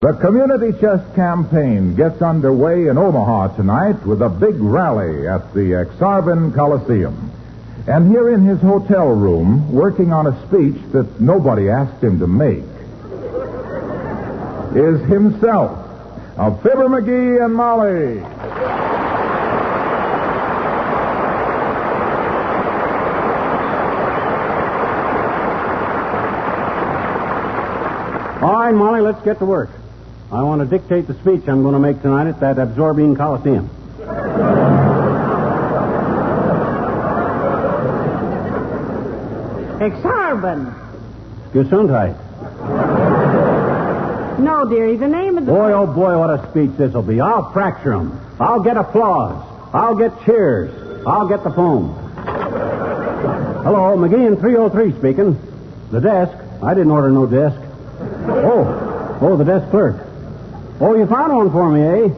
The Community Chest Campaign gets underway in Omaha tonight with a big rally at the Exarban Coliseum. And here in his hotel room, working on a speech that nobody asked him to make, is himself, of Fibber McGee and Molly. All right, Molly, let's get to work. I want to dictate the speech I'm going to make tonight at that absorbing Coliseum. Exarban. Gesundheit. No, dearie, the name of the... Boy, oh boy, what a speech this'll be. I'll fracture 'em. I'll get applause. I'll get cheers. I'll get the foam. Hello, McGee and 303 speaking. The desk. I didn't order no desk. Oh, the desk clerk. Oh, you found one for me, eh?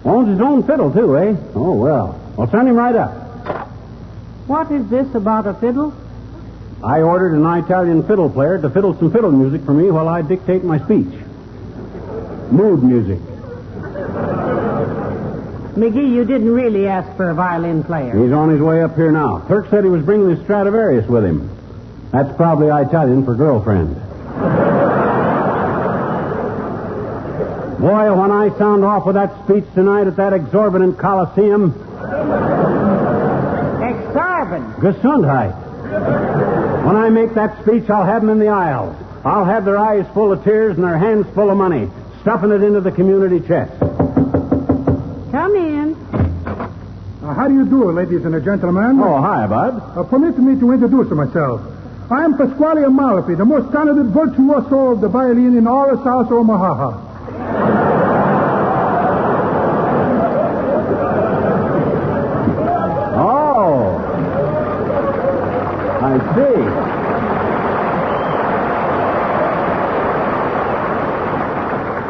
Owns his own fiddle, too, eh? Oh, well. I'll send him right up. What is this about a fiddle? I ordered an Italian fiddle player to fiddle some fiddle music for me while I dictate my speech. Mood music. McGee, you didn't really ask for a violin player. He's on his way up here now. Clerk said he was bringing his Stradivarius with him. That's probably Italian for girlfriend. Boy, when I sound off with that speech tonight at that exorbitant Coliseum... Exarban. Gesundheit. When I make that speech, I'll have them in the aisles. I'll have their eyes full of tears and their hands full of money, stuffing it into the community chest. Come in. How do you do, ladies and gentlemen? Oh, hi, Bud. Permit me to introduce myself. I am Pasquale Amalfi, the most talented virtuoso of the violin in all of South Omaha. Oh, I see.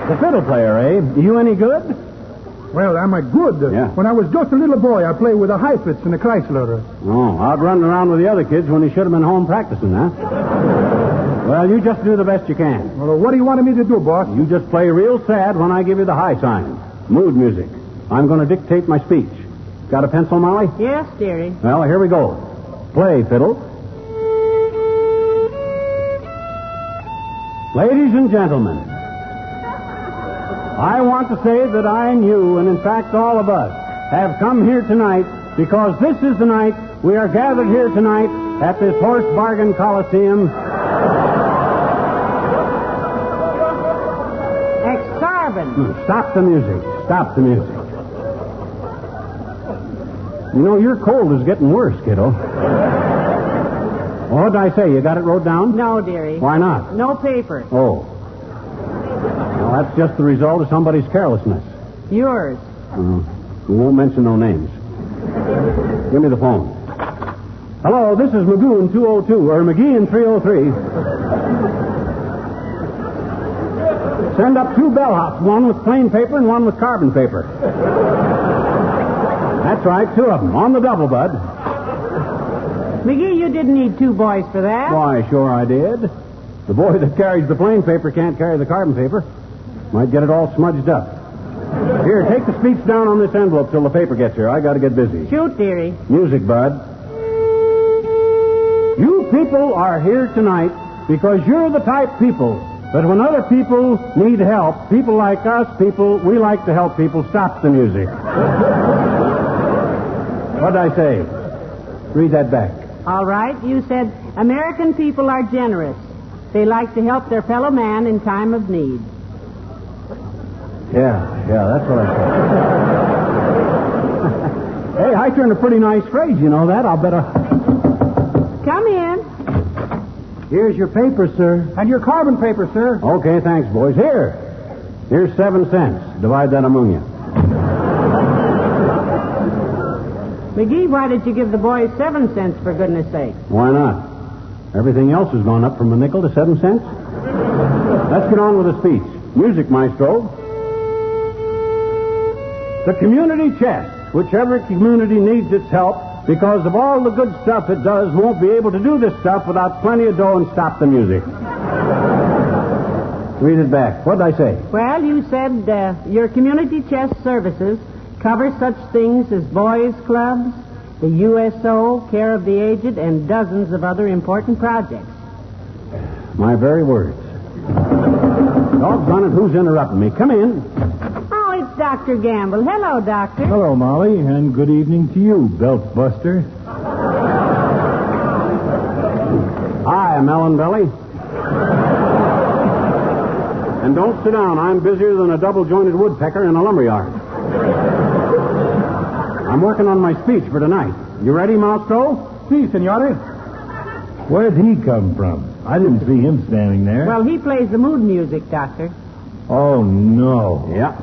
The fiddle player, eh? You any good? Well, am I good? Yeah. When I was just a little boy, I played with the Heifetz and the Chrysler. Oh, out running around with the other kids when he should have been home practicing, huh? Well, you just do the best you can. Well, what do you want me to do, boss? You just play real sad when I give you the high sign. Mood music. I'm going to dictate my speech. Got a pencil, Molly? Yes, dearie. Well, here we go. Play, fiddle. Ladies and gentlemen, I want to say that I and you, and in fact all of us, have come here tonight because this is the night we are gathered here tonight at this horse bargain Coliseum. Exarban. Stop the music. Stop the music. You know, your cold is getting worse, kiddo. What did I say? You got it wrote down? No, dearie. Why not? No paper. Oh. Well, that's just the result of somebody's carelessness. Yours. We won't mention no names. Give me the phone. Hello, this is McGee in 202, or McGee in 303. Send up 2 bellhops, one with plain paper and one with carbon paper. That's right, 2 of them, on the double, Bud. McGee, you didn't need 2 boys for that. Why, sure I did. The boy that carries the plain paper can't carry the carbon paper. Might get it all smudged up. Here, take the speech down on this envelope till the paper gets here. I got to get busy. Shoot, dearie. Music, Bud. You people are here tonight because you're the type people that when other people need help, people like us, we like to help people. Stop the music. What'd I say? Read that back. All right. You said American people are generous. They like to help their fellow man in time of need. Yeah, that's what I said. Hey, I turned a pretty nice phrase, you know that. I'll bet Come in. Here's your paper, sir. And your carbon paper, sir. Okay, thanks, boys. Here's 7 cents. Divide that among you. McGee, why did you give the boys 7 cents, for goodness sake? Why not? Everything else has gone up from a nickel to 7 cents. Let's get on with the speech. Music, maestro. The community chest, whichever community needs its help, because of all the good stuff it does, won't be able to do this stuff without plenty of dough and stop the music. Read it back. What did I say? Well, you said your community chest services cover such things as boys' clubs, the USO, care of the aged, and dozens of other important projects. My very words. Doggone it, who's interrupting me? Come in. Oh, it's Dr. Gamble. Hello, Doctor. Hello, Molly, and good evening to you, belt buster. Hi, Melon Belly. And don't sit down. I'm busier than a double-jointed woodpecker in a lumberyard. I'm working on my speech for tonight. You ready, Maestro? Si, senore. Where'd he come from? I didn't see him standing there. Well, he plays the mood music, Doctor. Oh, no. Yeah.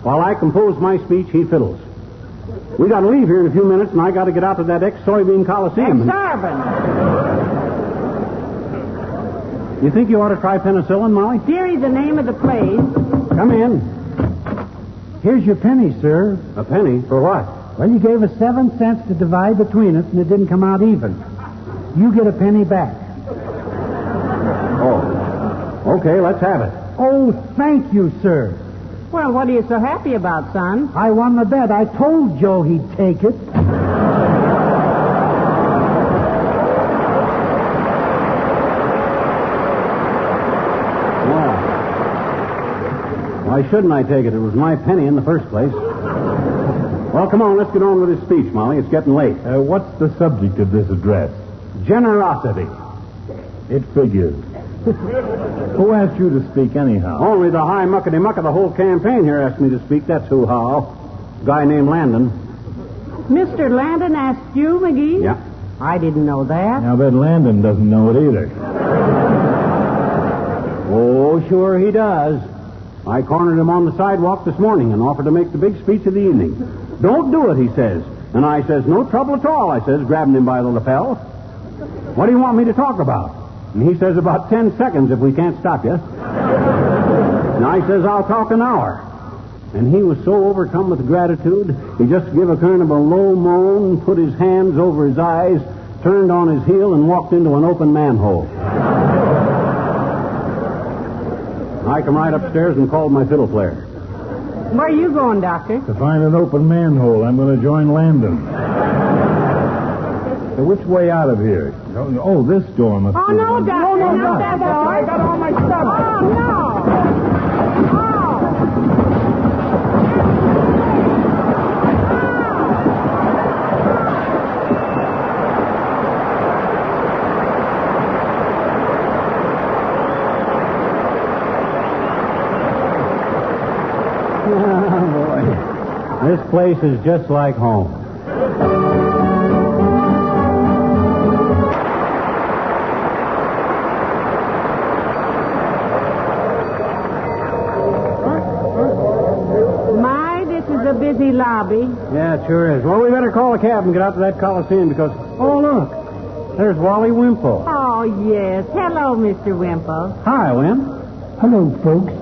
While I compose my speech, he fiddles. We got to leave here in a few minutes, and I got to get out to that ex-soybean coliseum. Exarban. You think you ought to try penicillin, Molly? Dearie, the name of the place. Come in. Here's your penny, sir. A penny? For what? Well, you gave us 7 cents to divide between us, and it didn't come out even. You get a penny back. Oh. Okay, let's have it. Oh, thank you, sir. Well, what are you so happy about, son? I won the bet. I told Joe he'd take it. Why shouldn't I take it? It was my penny in the first place. Well, come on, let's get on with this speech, Molly. It's getting late. What's the subject of this address? Generosity. It figures. Who asked you to speak anyhow? Only the high muckety-muck of the whole campaign here asked me to speak. That's who, how. Guy named Landon. Mr. Landon asked you, McGee? Yeah. I didn't know that. Now, bet Landon doesn't know it either. Oh, sure he does. I cornered him on the sidewalk this morning and offered to make the big speech of the evening. Don't do it, he says. And I says, no trouble at all, I says, grabbing him by the lapel. What do you want me to talk about? And he says, about 10 seconds if we can't stop you. And I says, I'll talk an hour. And he was so overcome with gratitude, he just gave a kind of a low moan, put his hands over his eyes, turned on his heel, and walked into an open manhole. I come right upstairs and called my fiddle player. Where are you going, Doctor? To find an open manhole, I'm going to join Landon. So which way out of here? Oh, this door must Oh, be... no, Doctor. No, not that door. I got all my stuff. Oh, no. This place is just like home. My, this is a busy lobby. Yeah, it sure is. Well, we better call a cab and get out to that Coliseum because, oh, look, there's Wally Wimple. Oh, yes. Hello, Mr. Wimple. Hi, Wimp. Hello, folks.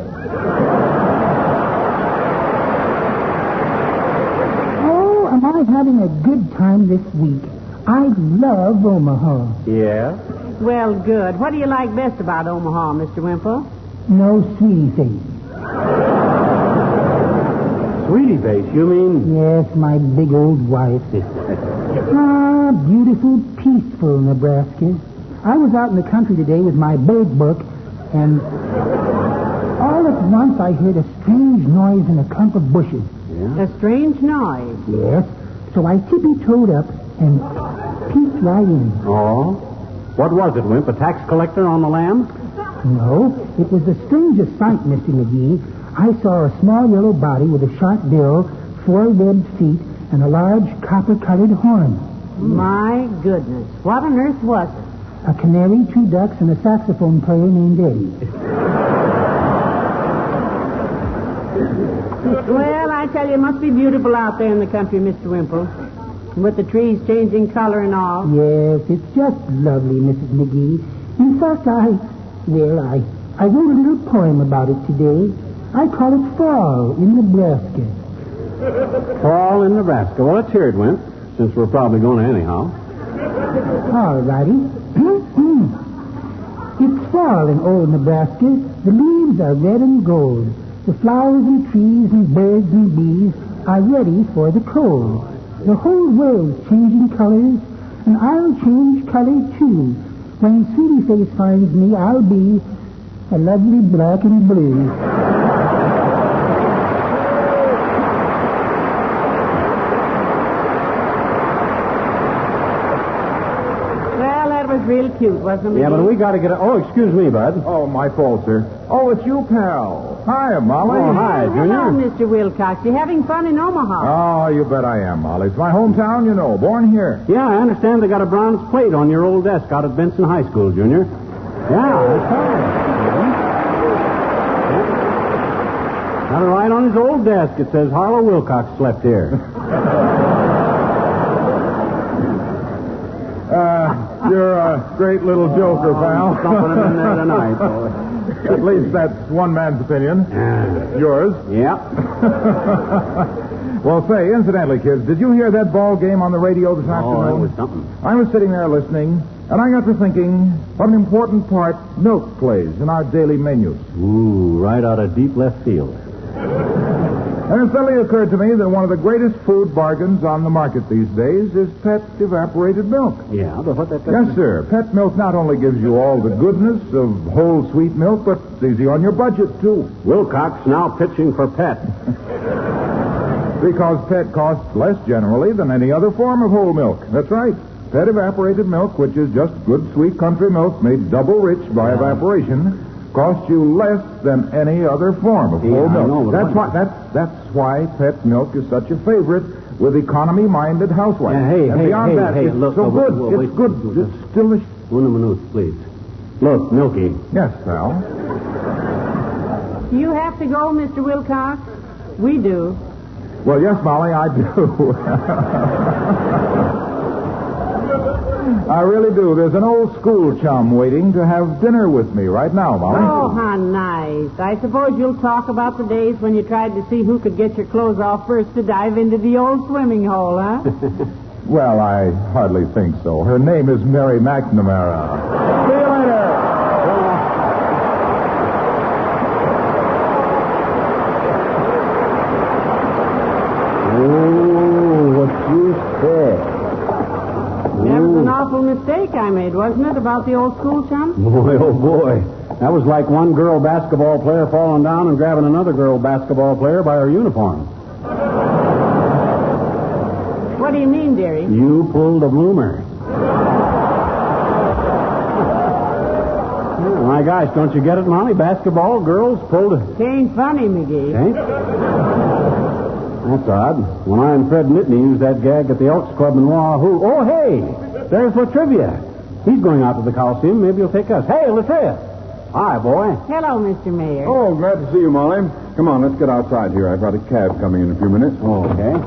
Oh, am I having a good time this week? I love Omaha. Yeah? Well, good. What do you like best about Omaha, Mr. Wimple? No sweetie face. Sweetie face, you mean? Yes, my big old wife. Beautiful, peaceful Nebraska. I was out in the country today with my bird book, and all at once I heard a strange noise in a clump of bushes. Yeah? A strange noise. Yes, so I tippy-toed up and peeked right in. Oh? What was it, Wimp? A tax collector on the lam? No, it was the strangest sight, Mr. McGee. I saw a small yellow body with a sharp bill, 4 webbed feet, and a large copper-colored horn. My goodness. What on earth was it? A canary, 2 ducks, and a saxophone player named Eddie. Well, I tell you, it must be beautiful out there in the country, Mr. Wimple. With the trees changing color and all. Yes, it's just lovely, Mrs. McGee. In fact, I wrote a little poem about it today. I call it Fall in Nebraska. Fall in Nebraska. Well, let's hear it, Wimp, since we're probably going to anyhow. All righty. It's fall in old Nebraska, The leaves are red and gold. The flowers and trees and birds and bees are ready for the cold. The whole world's changing colors, and I'll change color too. When Sweetie Face finds me, I'll be a lovely black and blue. Well, that was real cute, wasn't it? Yeah, but we got to get... Oh, excuse me, Bud. Oh, my fault, sir. Oh, it's you, pal. Hi, Molly. Oh, hi, Junior. Hello, Mr. Wilcox. You having fun in Omaha? Oh, you bet I am, Molly. It's my hometown, you know. Born here. Yeah, I understand they got a bronze plate on your old desk out at Benson High School, Junior. Yeah, that's right. Got it right on his old desk. It says Harlow Wilcox slept here. You're a great little joker, pal. Something in there tonight, boy. At least that's one man's opinion. Yours. Yeah. Well, say, incidentally, kids, did you hear that ball game on the radio this afternoon? Oh, it was something. I was sitting there listening, and I got to thinking what an important part milk plays in our daily menus. Ooh, right out of deep left field. And it suddenly occurred to me that one of the greatest food bargains on the market these days is pet evaporated milk. Yeah, but what that... Yes, sir. Pet milk not only gives you all the goodness of whole sweet milk, but it's easy on your budget, too. Wilcox now pitching for Pet. Because Pet costs less generally than any other form of whole milk. That's right. Pet evaporated milk, which is just good sweet country milk made double rich by evaporation, costs you less than any other form of whole milk. Know, That's why Pet milk is such a favorite with economy-minded housewives. Yeah, beyond that, it's look, so good. Wait, it's good. It's delicious. 1 minute, please. Look, Milky. Yes, pal. Do you have to go, Mr. Wilcox? We do. Well, yes, Molly, I do. I really do. There's an old school chum waiting to have dinner with me right now, Molly. Oh, how nice. I suppose you'll talk about the days when you tried to see who could get your clothes off first to dive into the old swimming hole, huh? Well, I hardly think so. Her name is Mary McNamara. See you later. Oh, what you said. That was an awful mistake I made, wasn't it, about the old school chum? Boy, oh boy. That was like one girl basketball player falling down and grabbing another girl basketball player by her uniform. What do you mean, dearie? You pulled a bloomer. Oh, my gosh, don't you get it, Molly? Basketball girls pulled a... It ain't funny, McGee. Ain't? That's odd. When I and Fred Nittany used that gag at the Elks Club in Wahoo. Oh, hey, there's Latrivia. He's going out to the Coliseum. Maybe he'll take us. Hey, Latrivia. Hi, boy. Hello, Mr. Mayor. Oh, glad to see you, Molly. Come on, let's get outside here. I've got a cab coming in a few minutes. Oh, okay.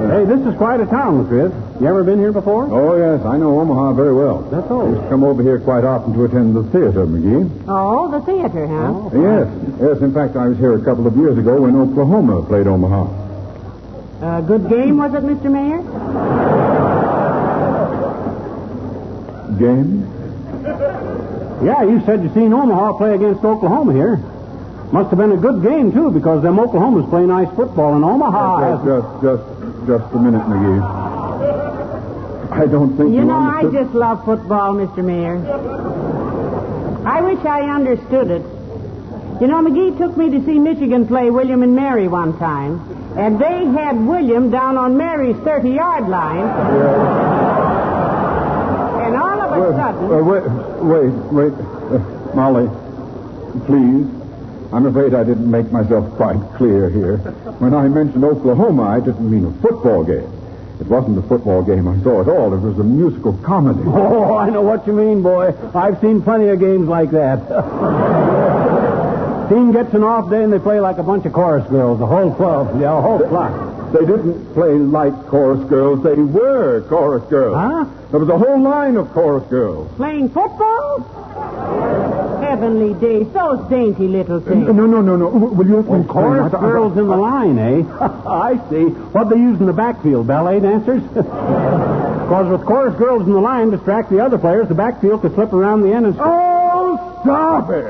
Hey, this is quite a town, Latrivia. You ever been here before? Oh, yes, I know Omaha very well. That's all. I used to come over here quite often to attend the theater, McGee. Oh, the theater, huh? Oh. Yes. In fact, I was here a couple of years ago when Oklahoma played Omaha. Good game, was it, Mr. Mayor? Game? Yeah, you said you seen Omaha play against Oklahoma here. Must have been a good game, too, because them Oklahomans play nice football, and Omaha Just a minute, McGee. I don't think You know, I understood. just love football, Mr. Mayor. I wish I understood it. You know, McGee took me to see Michigan play William and Mary one time, and they had William down on Mary's 30-yard line. And all of a sudden... Wait. Molly, please. I'm afraid I didn't make myself quite clear here. When I mentioned Oklahoma, I didn't mean a football game. It wasn't a football game I saw at all. It was a musical comedy. Oh, I know what you mean, boy. I've seen plenty of games like that. Team gets an off day and they play like a bunch of chorus girls, the whole club, the whole flock. They didn't play like chorus girls. They were chorus girls. Huh? There was a whole line of chorus girls. Playing football? Heavenly days, those dainty little things. No. Will you explain? Chorus girls in the line, eh? I see. What they use in the backfield, ballet dancers? Because with chorus girls in the line distract the other players, the backfield could slip around the end and... Oh, stop it.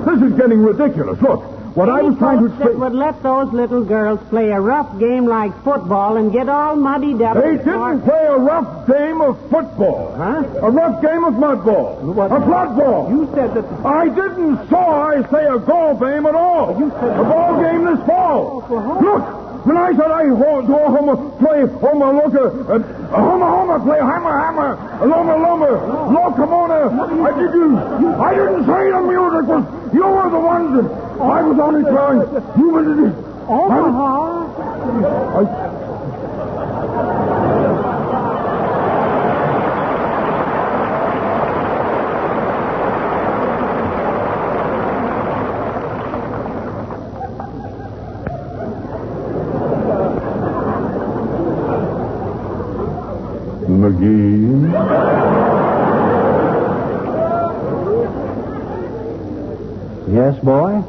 This is getting ridiculous. Look, what I was trying to That explain... would let those little girls play a rough game like football and get all muddied up. They didn't play a rough game of football. Huh? A rough game of mud ball. What? A flood ball. You said that... I didn't I say a golf game at all. You said... A ball game this fall. Look, when I said I play Homa play hammer, Loma, Locomona, I didn't say the music was, you were the ones that, I was only trying, Omaha? McGee. Yes, boy?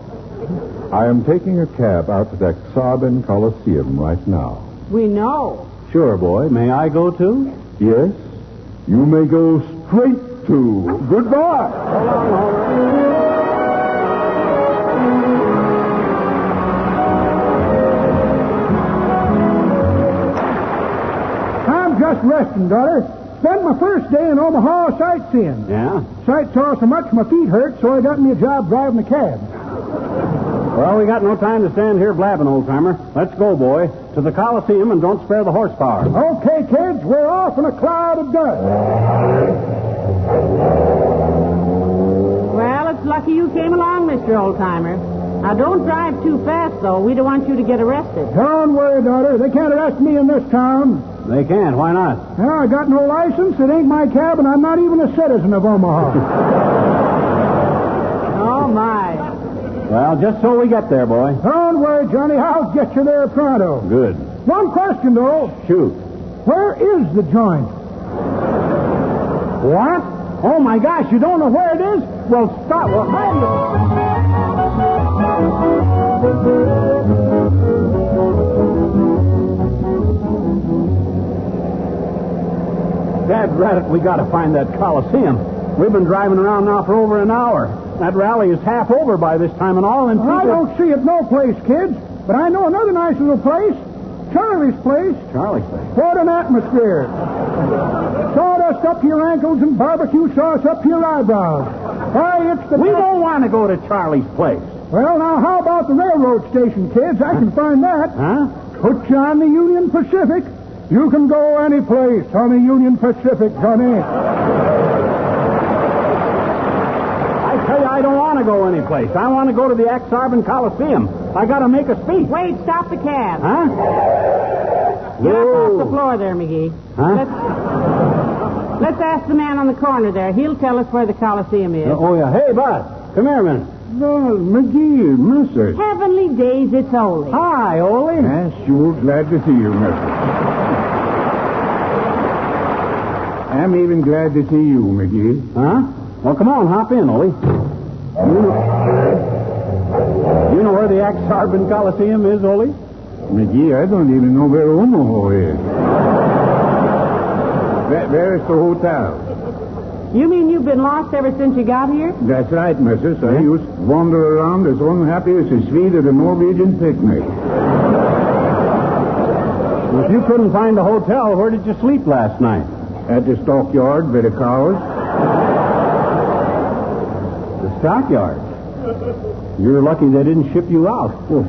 I am taking a cab out to the Exarban Coliseum right now. We know. Sure, boy. May I go too? Yes, you may go straight to. Goodbye. I'm just resting, daughter. Spent my first day in Omaha sightseeing. Yeah? Sight saw so much my feet hurt, so I got me a job driving a cab. Well, we got no time to stand here blabbing, old-timer. Let's go, boy, to the Coliseum and don't spare the horsepower. Okay, kids, we're off in a cloud of dust. Well, it's lucky you came along, Mr. Oldtimer. Now, don't drive too fast, though. We don't want you to get arrested. Don't worry, daughter. They can't arrest me in this town. They can't. Why not? Well, I got no license. It ain't my cab, and I'm not even a citizen of Omaha. Oh, my. Well, just so we get there, boy. Don't worry, Johnny. I'll get you there pronto. Good. One question, though. Shoot. Where is the joint? What? Oh, my gosh, you don't know where it is? Well, stop. Well, Dad Radit, we got to find that Coliseum. We've been driving around now for over an hour. That rally is half over by this time and all, and people... I don't see it no place, kids. But I know another nice little place. Charlie's place. Charlie's place. What an atmosphere. Sawdust up to your ankles and barbecue sauce up to your eyebrows. Why, it's the... We don't want to go to Charlie's place. Well, now, how about the railroad station, kids? I can find that. Huh? Put you on the Union Pacific. You can go any place on the Union Pacific, Johnny. I tell you, I don't want to go any place. I want to go to the Exarban Coliseum. I got to make a speech. Wait, stop the cab. Huh? Get up off the floor there, McGee. Huh? Let's ask the man on the corner there. He'll tell us where the Coliseum is. Oh, yeah. Hey, Bud, come here a minute. Well, McGee, mister. Heavenly days, it's Ole. Hi, Ole. Yes, sure glad to see you, mister. I'm even glad to see you, McGee. Huh? Well, come on, hop in, Ole. You know where the Exarban Coliseum is, Ole? McGee, I don't even know where Omaha is. Where's the hotel? You mean you've been lost ever since you got here? That's right, missus. I used to wander around as unhappy as a Swede at a Norwegian picnic. If you couldn't find a hotel, where did you sleep last night? At the stockyard with the cows. The stockyard. You're lucky they didn't ship you out. Oh,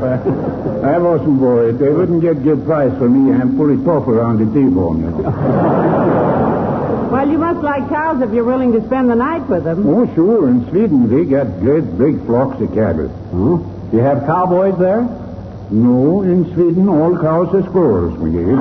I wasn't worried. They wouldn't get good price for me. I'm fully tough around the T-bone. Well, you must like cows if you're willing to spend the night with them. Oh, sure. In Sweden, they got great big flocks of cattle. Huh? You have cowboys there? No, in Sweden, all cows are squirrels, McGee.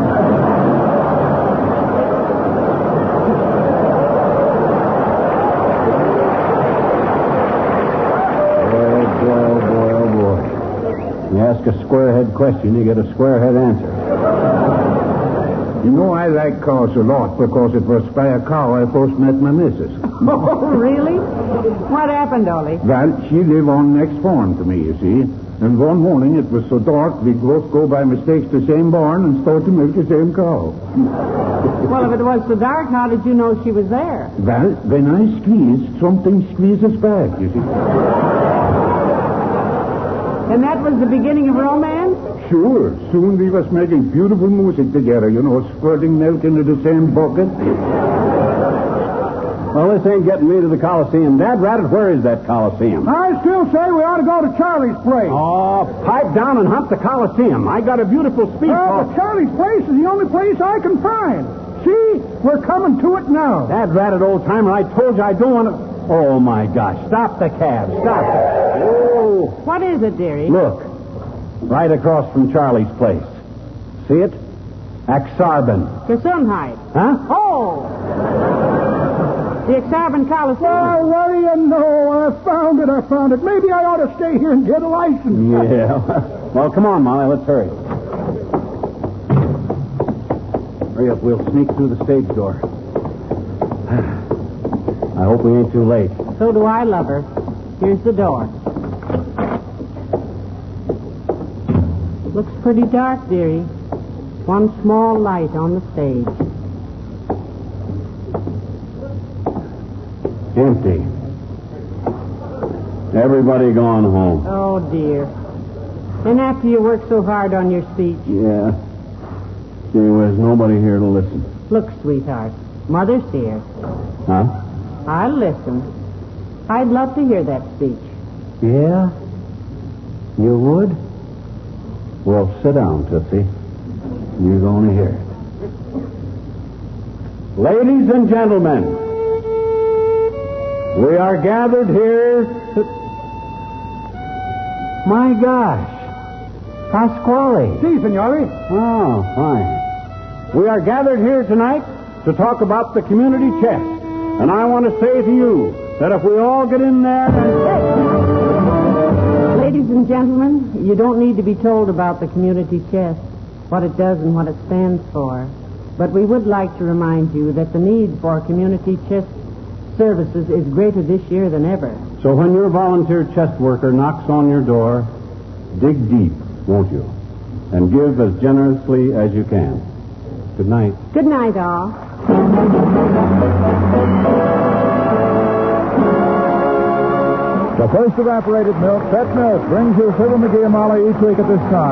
You ask a squarehead question, you get a squarehead answer. You know, I like cows a lot because it was by a cow I first met my missus. Oh, really? What happened, Ole? Well, she lived on next farm to me, you see. And one morning it was so dark we both go by mistake to the same barn and start to milk the same cow. Well, if it was so dark, how did you know she was there? Well, when I squeezed, something squeezes back, you see. And that was the beginning of romance? Sure. Soon we was making beautiful music together, squirting milk into the same bucket. Well, this ain't getting me to the Coliseum. Dad Rabbit, where is that Coliseum? I still say we ought to go to Charlie's place. Oh, pipe down and hunt the Coliseum. I got a beautiful speech. But Charlie's place is the only place I can find. See? We're coming to it now. Dad Rabbit, old timer, I told you I don't want to... Oh, my gosh. Stop the cab. Stop it. Oh. What is it, dearie? Look. Right across from Charlie's place. See it? Exarben. Gesundheit. Huh? Oh! The Exarben Coliseum. Well, what do you know? I found it. Maybe I ought to stay here and get a license. Yeah. Well, come on, Molly. Let's hurry. Hurry up. We'll sneak through the stage door. I hope we ain't too late. So do I, lover. Here's the door. Looks pretty dark, dearie. One small light on the stage. Empty. Everybody gone home. Oh, dear. And after you work so hard on your speech. Yeah. There's nobody here to listen. Look, sweetheart. Mother's here. Huh? I'll listen. I'd love to hear that speech. Yeah? You would? Well, sit down, Tootsie. You're going to hear it. Ladies and gentlemen, we are gathered here to... My gosh. Pasquale. Si, signore. Oh, fine. We are gathered here tonight to talk about the community chest. And I want to say to you that if we all get in there and... Ladies and gentlemen, you don't need to be told about the community chest, what it does and what it stands for. But we would like to remind you that the need for community chest services is greater this year than ever. So when your volunteer chest worker knocks on your door, dig deep, won't you? And give as generously as you can. Good night. Good night, all. The first evaporated milk, Pet Milk, brings you Fibber McGee and Molly each week at this time.